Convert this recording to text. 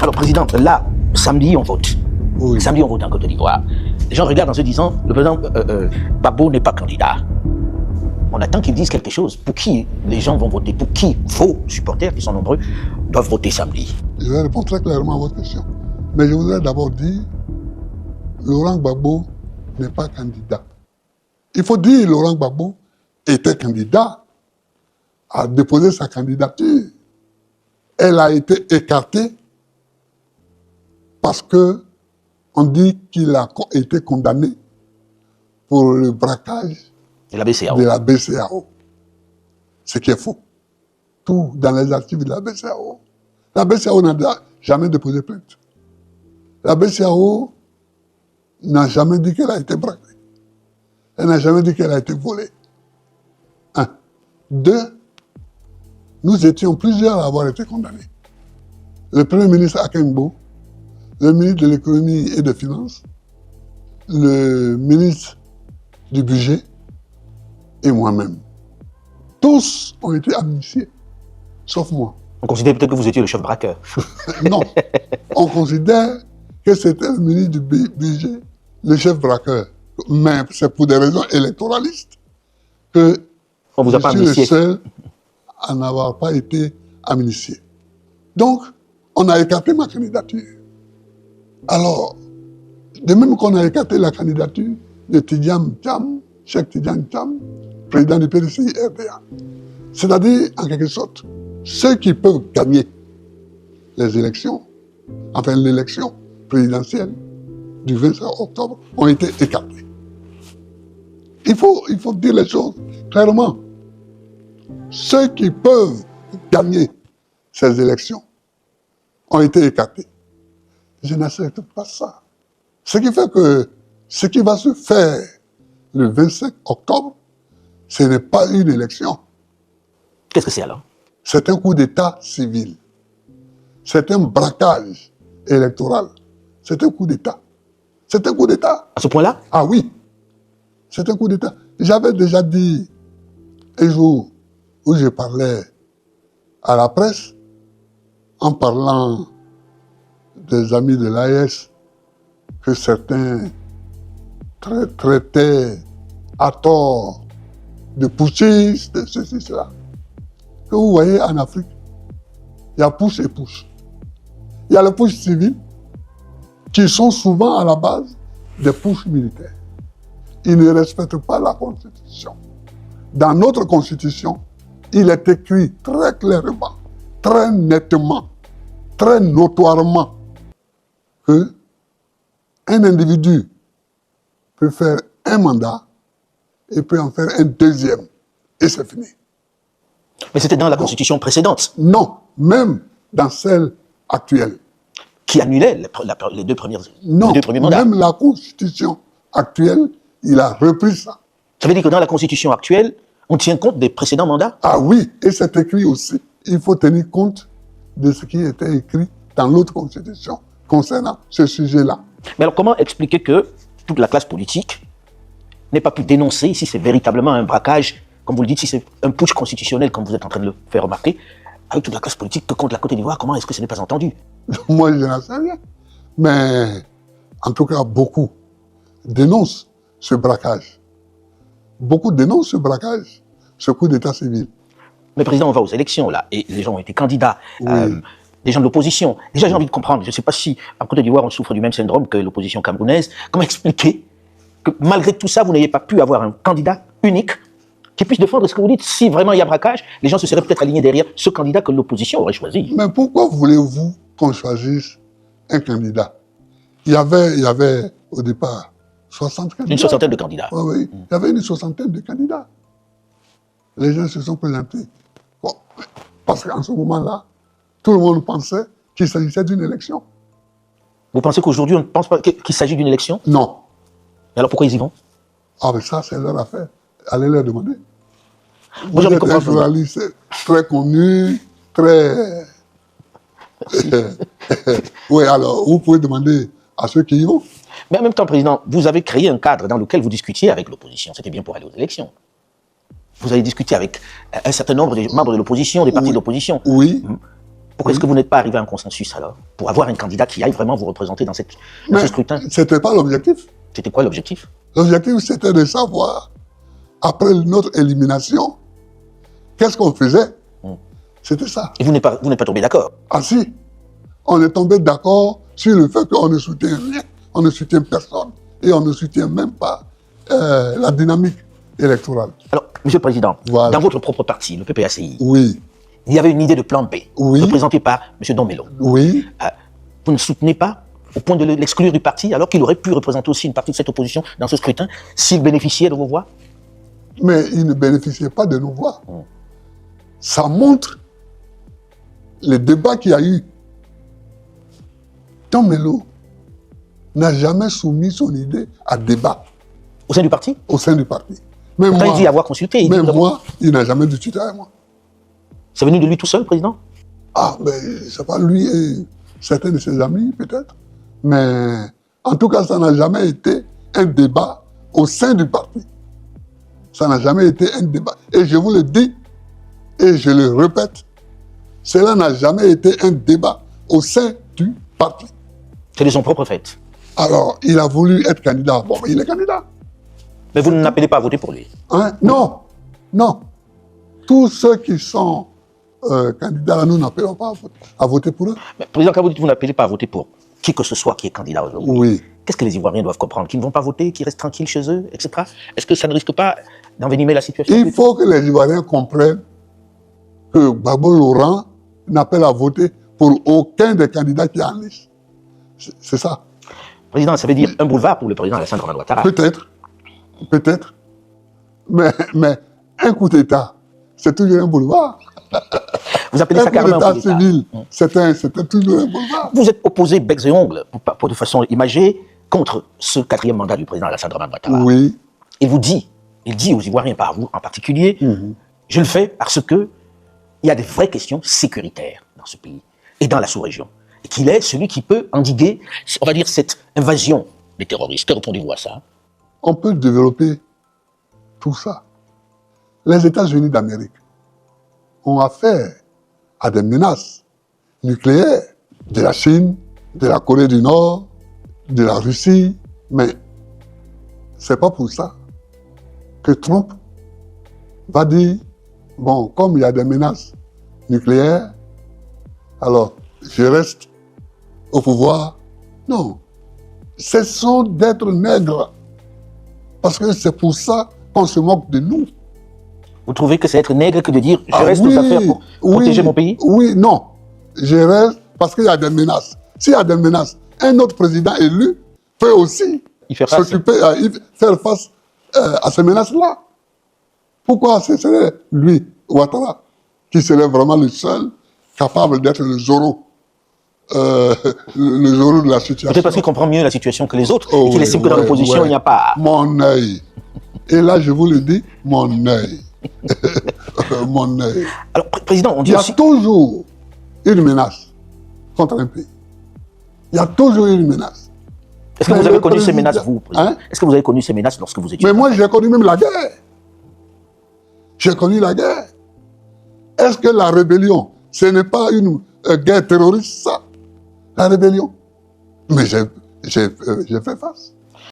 Alors, Président, là, samedi, on vote. Oui. Samedi, on vote en Côte d'Ivoire. Les gens regardent en se disant, le président Gbagbo n'est pas candidat. On attend qu'ils disent quelque chose. Pour qui les gens vont voter? Pour qui vos supporters, qui sont nombreux, doivent voter samedi? Je vais répondre très clairement à votre question. Mais je voudrais d'abord dire, Laurent Gbagbo n'est pas candidat. Il faut dire Laurent Gbagbo était candidat, a déposé sa candidature. Elle a été écartée parce que on dit qu'il a été condamné pour le braquage de la BCEAO. de la BCEAO. Ce qui est faux. Tout dans les archives de la BCEAO. La BCEAO n'a jamais déposé plainte. La BCEAO n'a jamais dit qu'elle a été braquée. Elle n'a jamais dit qu'elle a été volée. Un. Deux, nous étions plusieurs à avoir été condamnés. Le Premier ministre Akengbo, le ministre de l'économie et des finances, le ministre du budget et moi-même. Tous ont été amnistiés, sauf moi. On considère peut-être que vous étiez le chef braqueur. Non, on considère que c'était le ministre du budget, le chef braqueur. Mais c'est pour des raisons électoralistes que On vous a pas je suis le amnistié. seul à n'avoir pas été amnistié. Donc, on a écarté ma candidature. Alors, de même qu'on a écarté la candidature de Tidjane Thiam, Cheikh Tidjane Thiam, président du PDCI RDA. C'est-à-dire, en quelque sorte, ceux qui peuvent gagner les élections, enfin l'élection présidentielle du 25 octobre, ont été écartés. Il faut dire les choses clairement. Ceux qui peuvent gagner ces élections ont été écartés. Je n'accepte pas ça. Ce qui fait que ce qui va se faire le 25 octobre, ce n'est pas une élection. Qu'est-ce que c'est alors? C'est un coup d'État civil. C'est un braquage électoral. C'est un coup d'État. C'est un coup d'État. À ce point-là? Ah oui, c'est un coup d'État. J'avais déjà dit un jour où je parlais à la presse, en parlant des amis de l'AES, que certains traitaient à tort de putschistes, de ceci, cela. Que vous voyez en Afrique, il y a push et push. Il y a les push civils qui sont souvent à la base des push militaires. Ils ne respectent pas la Constitution. Dans notre Constitution, il est écrit très clairement, très nettement, très notoirement que un individu peut faire un mandat et peut en faire un deuxième. Et c'est fini. Mais c'était dans la Constitution précédente Non, même dans celle actuelle. qui annulait les deux premiers mandats. Même la Constitution actuelle, il a repris ça. Ça veut dire que dans la Constitution actuelle, on tient compte des précédents mandats? Ah oui, et c'est écrit aussi. Il faut tenir compte de ce qui était écrit dans l'autre Constitution concernant ce sujet-là. Mais alors comment expliquer que toute la classe politique n'ait pas pu dénoncer si c'est véritablement un braquage, comme vous le dites, si c'est un putsch constitutionnel, comme vous êtes en train de le faire remarquer, avec toute la classe politique que contre la Côte d'Ivoire, comment est-ce que ce n'est pas entendu? Moi, je n'en sais rien. Mais, en tout cas, beaucoup dénoncent ce braquage. Beaucoup dénoncent ce braquage, ce coup d'état civil. Mais président, on va aux élections là, et les gens ont été candidats, Oui. des gens de l'opposition. Déjà, j'ai envie de comprendre, je ne sais pas si en Côte d'Ivoire on souffre du même syndrome que l'opposition camerounaise. Comment expliquer que malgré tout ça, vous n'ayez pas pu avoir un candidat unique qui puisse défendre ce que vous dites? Si vraiment il y a braquage, les gens se seraient peut-être alignés derrière ce candidat que l'opposition aurait choisi. Mais pourquoi voulez-vous qu'on choisisse un candidat? Il y avait au départ 60 candidats. Une soixantaine de candidats. Oui, oui. Il y avait une soixantaine de candidats. Les gens se sont présentés. Bon, parce qu'en ce moment-là, tout le monde pensait qu'il s'agissait d'une élection. Vous pensez qu'aujourd'hui on ne pense pas qu'il s'agit d'une élection? Non. Mais alors pourquoi ils y vont? Ah, mais ça, c'est leur affaire. Allez leur demander. Moi, j'ai envie de Vous êtes un comprendre. journaliste très connu, très... Oui, alors, vous pouvez demander à ceux qui y vont. Mais en même temps, président, vous avez créé un cadre dans lequel vous discutiez avec l'opposition. C'était bien pour aller aux élections. Vous avez discuté avec un certain nombre de membres de l'opposition, des partis Oui. de l'opposition. Oui. Pourquoi est-ce que vous n'êtes pas arrivé à un consensus alors, pour avoir un candidat qui aille vraiment vous représenter dans ce scrutin? C'était pas l'objectif. C'était quoi l'objectif? L'objectif, c'était de savoir, après notre élimination, qu'est-ce qu'on faisait. C'était ça. Et vous n'êtes pas tombé d'accord? Ah si, on est tombé d'accord sur le fait qu'on ne soutient rien, on ne soutient personne, et on ne soutient même pas la dynamique électorale. Alors, Monsieur le Président, Voilà. dans votre propre parti, le PPACI, Oui, il y avait une idée de plan B, Oui. représentée par M. Domelo. oui, Vous ne soutenez pas, au point de l'exclure du parti, alors qu'il aurait pu représenter aussi une partie de cette opposition dans ce scrutin, s'il bénéficiait de vos voix? mais il ne bénéficiait pas de nos voix. Ça montre les débats qu'il y a eu. Domelo n'a jamais soumis son idée à débat Au sein du parti? au sein du parti. Mais Pourtant, il dit avoir consulté. Il dit même d'abord- moi, il n'a jamais discuté avec moi. C'est venu de lui tout seul, Président? Ah, mais c'est pas lui et certains de ses amis, peut-être. Mais en tout cas, ça n'a jamais été un débat au sein du parti. Ça n'a jamais été un débat. Et je vous le dis, et je le répète, cela n'a jamais été un débat au sein du parti. C'est de son propre fait. Alors, il a voulu être candidat. Bon, il est candidat. Mais vous n'appelez pas à voter pour lui. Hein? Non, non. Tous ceux qui sont candidats, nous n'appelons pas à voter pour eux. Mais, Président, quand vous dites que vous n'appelez pas à voter pour qui que ce soit qui est candidat aujourd'hui, Oui. qu'est-ce que les Ivoiriens doivent comprendre? Qu'ils ne vont pas voter, qu'ils restent tranquilles chez eux, etc. Est-ce que ça ne risque pas d'envenimer la situation? Il faut que les Ivoiriens comprennent que Gbagbo Laurent n'appelle à voter pour aucun des candidats qui est en liste. C'est ça. Président, ça veut dire un boulevard pour le président Alassane Dramane Ouattara. Peut-être. Peut-être. Mais un coup d'État, c'est toujours un boulevard. Vous appelez Un ça coup carrément un d'État coup d'État. civil, c'était toujours un boulevard. Vous êtes opposé becs et ongles, pour de façon imagée, contre ce quatrième mandat du président Alassane Dramane Ouattara. Oui. Il dit aux Ivoiriens, pas à vous en particulier, je le fais parce que il y a des vraies questions sécuritaires dans ce pays et dans la sous-région. Et qu'il est celui qui peut endiguer, on va dire, cette invasion des terroristes. Que répondez-vous à ça? On peut développer tout ça. Les États-Unis d'Amérique ont affaire à des menaces nucléaires de la Chine, de la Corée du Nord, de la Russie, mais c'est pas pour ça que Trump va dire, bon, comme il y a des menaces nucléaires, alors je reste au pouvoir. Non. Cessons d'être nègres. Parce que c'est pour ça qu'on se moque de nous. Vous trouvez que c'est être nègre que de dire je Ah reste oui, aux affaires pour protéger mon pays? Oui, non. Je reste parce qu'il y a des menaces. S'il y a des menaces, un autre président élu peut aussi Y faire face. faire face à ces menaces-là. Pourquoi ce serait lui, Ouattara, qui serait vraiment le seul capable d'être le Zorro de la situation? Peut-être parce qu'il comprend mieux la situation que les autres Oh et qu'il oui, estime que dans ouais, l'opposition, ouais. il n'y a pas... Mon œil. Et là, je vous le dis, mon œil. Mon œil. Alors, Président, on Il dit y a aussi... toujours une menace contre un pays. Il y a toujours une menace. Est-ce que Mais vous avez le connu ces président- menaces, vous, Président? Hein? Est-ce que vous avez connu ces menaces lorsque vous étiez... Mais moi, j'ai connu même la guerre. J'ai connu la guerre. Est-ce que la rébellion, ce n'est pas une guerre terroriste, ça? La rébellion. Mais j'ai fait face.